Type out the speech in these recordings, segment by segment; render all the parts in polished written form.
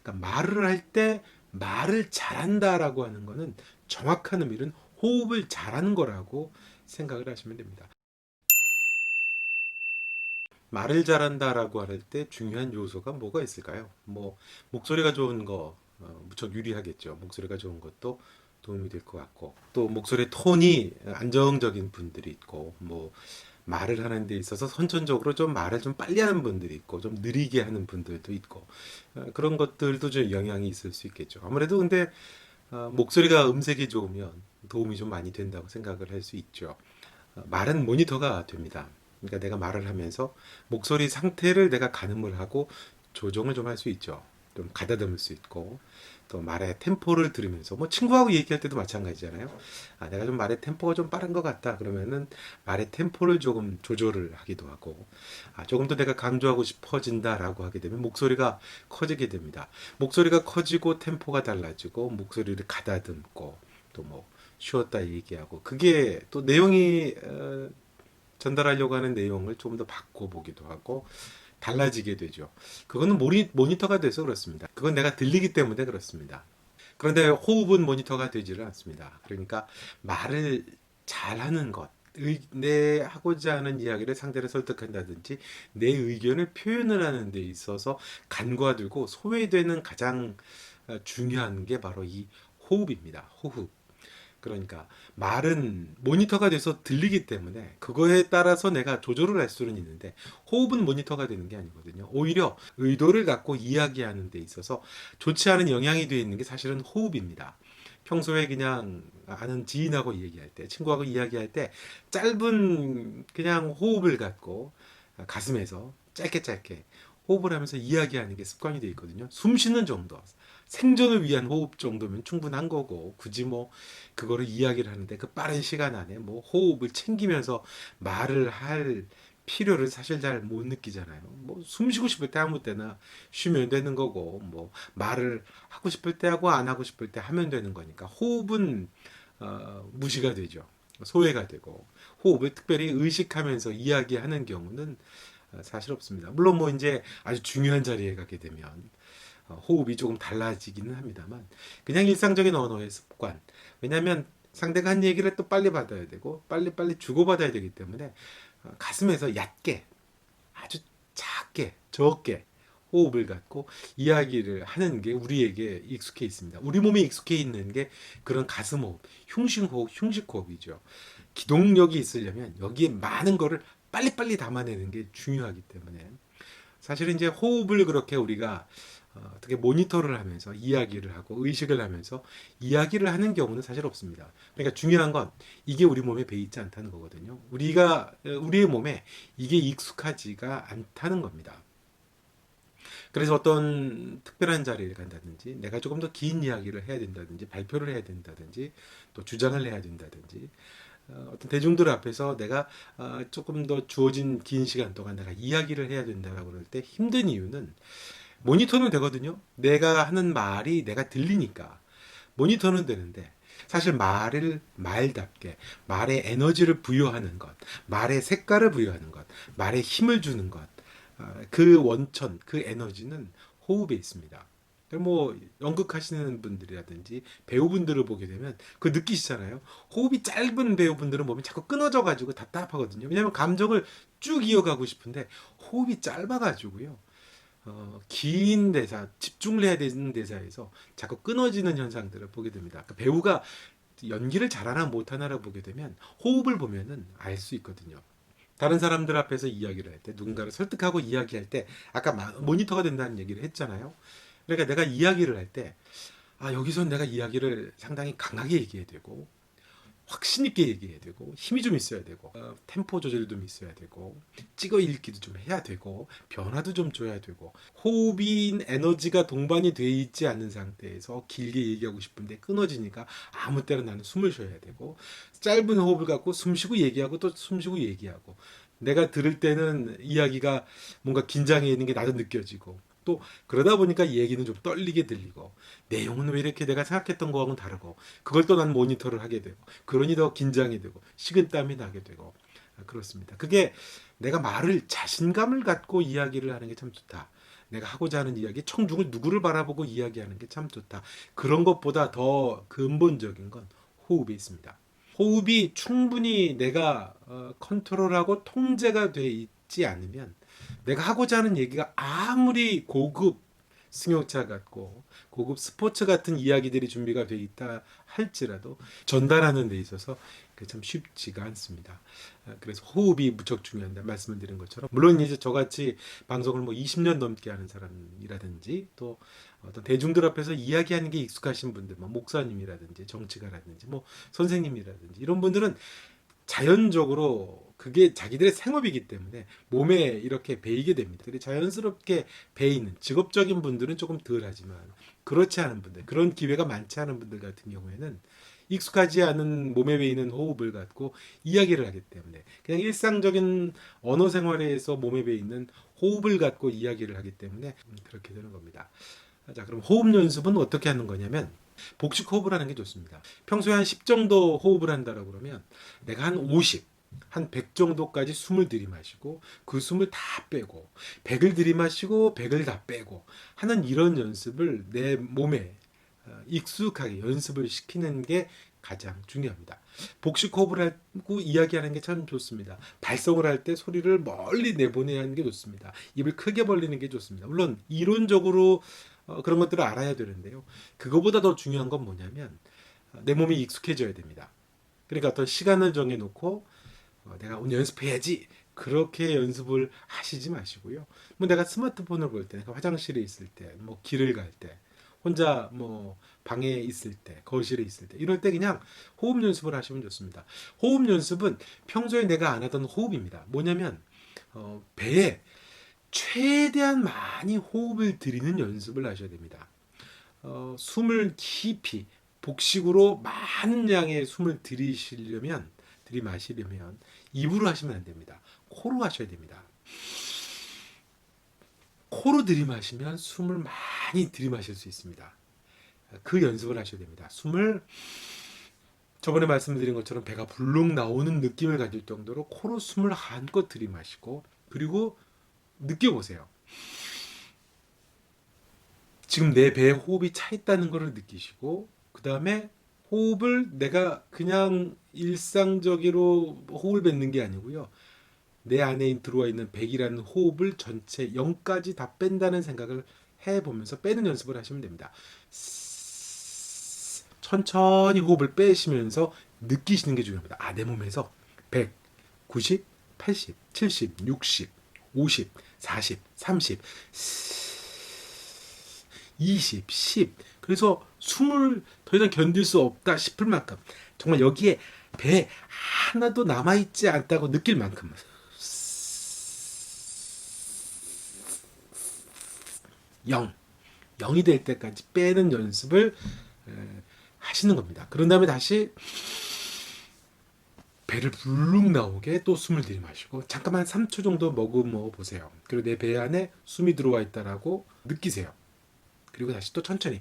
그러니까 말을 할 때 말을 잘한다라고 하는 거는 정확한 의미는 호흡을 잘하는 거라고 생각을 하시면 됩니다. 말을 잘한다라고 할 때 중요한 요소가 뭐가 있을까요? 뭐 목소리가 좋은 거 무척 유리하겠죠. 목소리가 좋은 것도 도움이 될 것 같고 또 목소리 톤이 안정적인 분들이 있고 뭐 말을 하는 데 있어서 선천적으로 좀 말을 좀 빨리 하는 분들이 있고 좀 느리게 하는 분들도 있고 그런 것들도 좀 영향이 있을 수 있겠죠. 아무래도 근데 목소리가 음색이 좋으면 도움이 좀 많이 된다고 생각을 할 수 있죠. 말은 모니터가 됩니다. 그러니까 내가 말을 하면서 목소리 상태를 내가 가늠을 하고 조정을 좀 할 수 있죠. 좀 가다듬을 수 있고 또 말의 템포를 들으면서 뭐 친구하고 얘기할 때도 마찬가지잖아요. 내가 좀 말의 템포가 좀 빠른 것 같다 그러면은 말의 템포를 조금 조절을 하기도 하고 조금 더 내가 강조하고 싶어진다라고 하게 되면 목소리가 커지게 됩니다. 목소리가 커지고 템포가 달라지고 목소리를 가다듬고 또 뭐 쉬었다 얘기하고 그게 또 내용이 전달하려고 하는 내용을 좀 더 바꿔보기도 하고 달라지게 되죠. 그거는 모니터가 돼서 그렇습니다. 그건 내가 들리기 때문에 그렇습니다. 그런데 호흡은 모니터가 되지를 않습니다. 그러니까 말을 잘하는 것, 내 하고자 하는 이야기를 상대를 설득한다든지 내 의견을 표현을 하는 데 있어서 간과되고 소외되는 가장 중요한 게 바로 이 호흡입니다. 호흡. 그러니까 말은 모니터가 돼서 들리기 때문에 그거에 따라서 내가 조절을 할 수는 있는데 호흡은 모니터가 되는 게 아니거든요. 오히려 의도를 갖고 이야기하는 데 있어서 좋지 않은 영향이 되어 있는 게 사실은 호흡입니다. 평소에 그냥 아는 지인하고 얘기할 때, 친구하고 이야기할 때 짧은 그냥 호흡을 갖고 가슴에서 짧게 짧게 호흡을 하면서 이야기하는 게 습관이 되어 있거든요. 숨 쉬는 정도. 생존을 위한 호흡 정도면 충분한 거고 굳이 뭐 그거를 이야기를 하는데 그 빠른 시간 안에 뭐 호흡을 챙기면서 말을 할 필요를 사실 잘 못 느끼잖아요. 뭐 숨 쉬고 싶을 때 아무 때나 쉬면 되는 거고 뭐 말을 하고 싶을 때 하고 안 하고 싶을 때 하면 되는 거니까 호흡은 무시가 되죠. 소외가 되고 호흡을 특별히 의식하면서 이야기하는 경우는 사실 없습니다. 물론 뭐 이제 아주 중요한 자리에 가게 되면 호흡이 조금 달라지기는 합니다만 그냥 일상적인 언어의 습관. 왜냐하면 상대가 한 얘기를 또 빨리 받아야 되고 빨리빨리 주고받아야 되기 때문에 가슴에서 얕게 아주 작게 적게 호흡을 갖고 이야기를 하는 게 우리에게 익숙해 있습니다. 우리 몸에 익숙해 있는 게 그런 가슴 호흡, 흉식호흡, 흉식호흡이죠. 기동력이 있으려면 여기에 많은 거를 빨리빨리 담아내는 게 중요하기 때문에 사실은 이제 호흡을 그렇게 우리가 어떻게 모니터를 하면서 이야기를 하고 의식을 하면서 이야기를 하는 경우는 사실 없습니다. 그러니까 중요한 건 이게 우리 몸에 배 있지 않다는 거거든요. 우리의 몸에 이게 익숙하지가 않다는 겁니다. 그래서 어떤 특별한 자리를 간다든지 내가 조금 더 긴 이야기를 해야 된다든지 발표를 해야 된다든지 또 주장을 해야 된다든지 어떤 대중들 앞에서 내가 조금 더 주어진 긴 시간 동안 내가 이야기를 해야 된다고 그럴 때 힘든 이유는 모니터는 되거든요. 내가 하는 말이 내가 들리니까 모니터는 되는데 사실 말을 말답게 말에 에너지를 부여하는 것, 말에 색깔을 부여하는 것, 말에 힘을 주는 것, 그 원천, 그 에너지는 호흡에 있습니다. 뭐 연극하시는 분들이라든지 배우분들을 보게 되면 그 느끼시잖아요. 호흡이 짧은 배우분들은 몸이 자꾸 끊어져 가지고 답답하거든요. 왜냐하면 감정을 쭉 이어가고 싶은데 호흡이 짧아 가지고요. 긴 대사, 집중을 해야 되는 대사에서 자꾸 끊어지는 현상들을 보게 됩니다. 그러니까 배우가 연기를 잘하나 못하나를 보게 되면 호흡을 보면은 알 수 있거든요. 다른 사람들 앞에서 이야기를 할 때, 누군가를 설득하고 이야기할 때, 아까 모니터가 된다는 얘기를 했잖아요. 그러니까 내가 이야기를 할 때, 여기서 내가 이야기를 상당히 강하게 얘기해야 되고, 확신 있게 얘기해야 되고 힘이 좀 있어야 되고 템포 조절도 좀 있어야 되고 찍어 읽기도 좀 해야 되고 변화도 좀 줘야 되고 호흡인 에너지가 동반이 돼 있지 않는 상태에서 길게 얘기하고 싶은데 끊어지니까 아무 때나 나는 숨을 쉬어야 되고 짧은 호흡을 갖고 숨 쉬고 얘기하고 또 숨 쉬고 얘기하고 내가 들을 때는 이야기가 뭔가 긴장해 있는 게 나도 느껴지고 또 그러다 보니까 얘기는 좀 떨리게 들리고 내용은 왜 이렇게 내가 생각했던 거하고는 다르고 그걸 또 난 모니터를 하게 되고 그러니 더 긴장이 되고 식은땀이 나게 되고 그렇습니다. 그게 내가 말을 자신감을 갖고 이야기를 하는 게 참 좋다. 내가 하고자 하는 이야기, 청중을 누구를 바라보고 이야기하는 게 참 좋다. 그런 것보다 더 근본적인 건 호흡에 있습니다. 호흡이 충분히 내가 컨트롤하고 통제가 돼 있지 않으면 내가 하고자 하는 얘기가 아무리 고급 승용차 같고 고급 스포츠 같은 이야기들이 준비가 돼 있다 할지라도 전달하는 데 있어서 참 쉽지가 않습니다. 그래서 호흡이 무척 중요한다 말씀을 드린 것처럼, 물론 이제 저같이 방송을 뭐 20년 넘게 하는 사람이라든지 또 어떤 대중들 앞에서 이야기하는 게 익숙하신 분들, 뭐 목사님이라든지 정치가라든지 뭐 선생님이라든지 이런 분들은 자연적으로 그게 자기들의 생업이기 때문에 몸에 이렇게 배이게 됩니다. 근데 자연스럽게 배이는 직업적인 분들은 조금 덜하지만 그렇지 않은 분들, 그런 기회가 많지 않은 분들 같은 경우에는 익숙하지 않은 몸에 배이는 호흡을 갖고 이야기를 하기 때문에 그냥 일상적인 언어 생활에서 몸에 배이는 호흡을 갖고 이야기를 하기 때문에 그렇게 되는 겁니다. 자, 그럼 호흡 연습은 어떻게 하는 거냐면 복식 호흡을 하는 게 좋습니다. 평소에 한 10 정도 호흡을 한다라고 그러면 내가 한 50, 한 100 정도까지 숨을 들이마시고 그 숨을 다 빼고 100을 들이마시고 100을 다 빼고 하는 이런 연습을 내 몸에 익숙하게 연습을 시키는 게 가장 중요합니다. 복식 호흡을 하고 이야기하는 게 참 좋습니다. 발성을 할 때 소리를 멀리 내보내야 하는 게 좋습니다. 입을 크게 벌리는 게 좋습니다. 물론 이론적으로 그런 것들을 알아야 되는데요. 그거보다 더 중요한 건 뭐냐면 내 몸이 익숙해져야 됩니다. 그러니까 어떤 시간을 정해놓고 내가 오늘 연습해야지 그렇게 연습을 하시지 마시고요. 뭐 내가 스마트폰을 볼 때, 내가 화장실에 있을 때, 뭐 길을 갈 때, 혼자 뭐 방에 있을 때, 거실에 있을 때 이럴 때 그냥 호흡 연습을 하시면 좋습니다. 호흡 연습은 평소에 내가 안 하던 호흡입니다. 뭐냐면 배에 최대한 많이 호흡을 들이는 연습을 하셔야 됩니다. 숨을 깊이 복식으로 많은 양의 숨을 들이마시려면 입으로 하시면 안 됩니다. 코로 하셔야 됩니다. 코로 들이마시면 숨을 많이 들이마실 수 있습니다. 그 연습을 하셔야 됩니다. 숨을 저번에 말씀드린 것처럼 배가 불룩 나오는 느낌을 가질 정도로 코로 숨을 한껏 들이마시고, 그리고 느껴보세요. 지금 내 배에 호흡이 차 있다는 것을 느끼시고, 그 다음에 호흡을 내가 그냥 일상적으로 호흡을 뱉는 게 아니고요. 내 안에 들어와 있는 100이라는 호흡을 전체 0까지 다 뺀다는 생각을 해보면서 빼는 연습을 하시면 됩니다. 천천히 호흡을 빼시면서 느끼시는 게 중요합니다. 아, 내 몸에서 100, 90, 80, 70, 60, 50, 40, 30, 20, 10. 그래서 숨을 더 이상 견딜 수 없다 싶을 만큼, 정말 여기에 배 하나도 남아있지 않다고 느낄 만큼 0, 0이 될 때까지 빼는 연습을 하시는 겁니다. 그런 다음에 다시 배를 불룩 나오게 또 숨을 들이마시고 잠깐만 3초 정도 머금어 보세요. 그리고 내 배 안에 숨이 들어와 있다라고 느끼세요. 그리고 다시 또 천천히.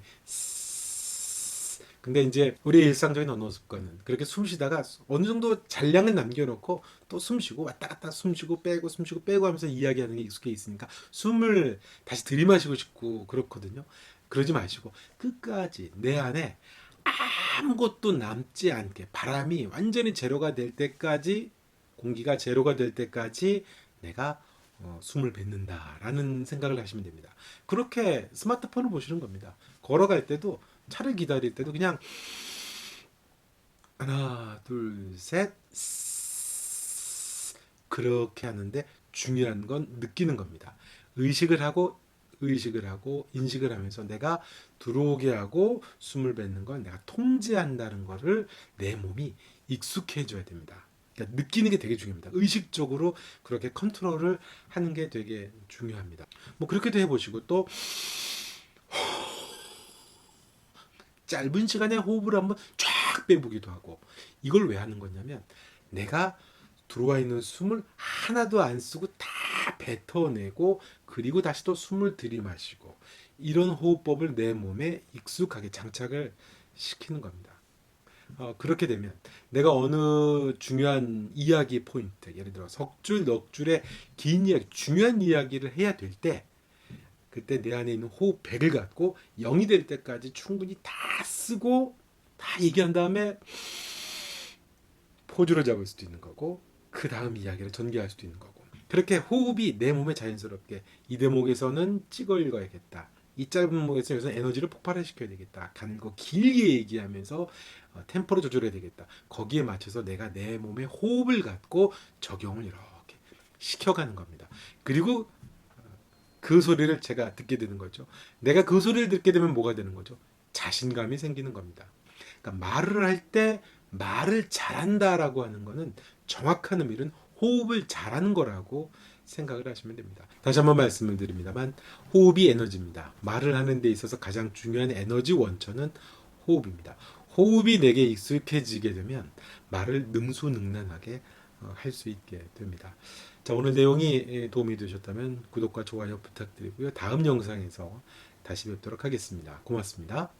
근데 이제 우리의 일상적인 언어 습관은 그렇게 숨 쉬다가 어느 정도 잔량을 남겨놓고 또 숨 쉬고 왔다 갔다 숨 쉬고 빼고 숨 쉬고 빼고 하면서 이야기하는 게 익숙해 있으니까 숨을 다시 들이마시고 싶고 그렇거든요. 그러지 마시고 끝까지 내 안에 아무것도 남지 않게, 바람이 완전히 제로가 될 때까지, 공기가 제로가 될 때까지 내가 숨을 뱉는다라는 생각을 하시면 됩니다. 그렇게 스마트폰을 보시는 겁니다. 걸어갈 때도, 차를 기다릴 때도 그냥 하나 둘 셋 그렇게 하는데 중요한 건 느끼는 겁니다. 의식을 하고 인식을 하면서 내가 들어오게 하고 숨을 뱉는 건 내가 통제한다는 것을 내 몸이 익숙해져야 됩니다. 그러니까 느끼는 게 되게 중요합니다. 의식적으로 그렇게 컨트롤을 하는 게 되게 중요합니다. 뭐 그렇게도 해보시고, 또 짧은 시간에 호흡을 한번 쫙 빼보기도 하고. 이걸 왜 하는 거냐면 내가 들어와 있는 숨을 하나도 안 쓰고 다 뱉어내고, 그리고 다시 또 숨을 들이마시고, 이런 호흡법을 내 몸에 익숙하게 장착을 시키는 겁니다. 그렇게 되면 내가 어느 중요한 이야기 포인트, 예를 들어 석줄 넉줄의 긴 이야기, 중요한 이야기를 해야 될 때 그때 내 안에 있는 호흡 100을 갖고 0이 될 때까지 충분히 다 쓰고 다 얘기한 다음에 포즈를 잡을 수도 있는 거고 그 다음 이야기를 전개할 수도 있는 거고 그렇게 호흡이 내 몸에 자연스럽게 이 대목에서는 찍어 읽어야겠다. 이 짧은 목에서 에너지를 폭발시켜야 되겠다. 가는 거 길게 얘기하면서 템포를 조절해야 되겠다. 거기에 맞춰서 내가 내 몸에 호흡을 갖고 적용을 이렇게 시켜가는 겁니다. 그리고 그 소리를 제가 듣게 되는 거죠. 내가 그 소리를 듣게 되면 뭐가 되는 거죠? 자신감이 생기는 겁니다. 그러니까 말을 할 때 말을 잘한다라고 하는 거는 정확한 의미는 호흡을 잘하는 거라고 생각을 하시면 됩니다. 다시 한번 말씀을 드립니다만 호흡이 에너지입니다. 말을 하는 데 있어서 가장 중요한 에너지 원천은 호흡입니다. 호흡이 내게 익숙해지게 되면 말을 능수능란하게 할 수 있게 됩니다. 자, 오늘 내용이 도움이 되셨다면 구독과 좋아요 부탁드리고요. 다음 영상에서 다시 뵙도록 하겠습니다. 고맙습니다.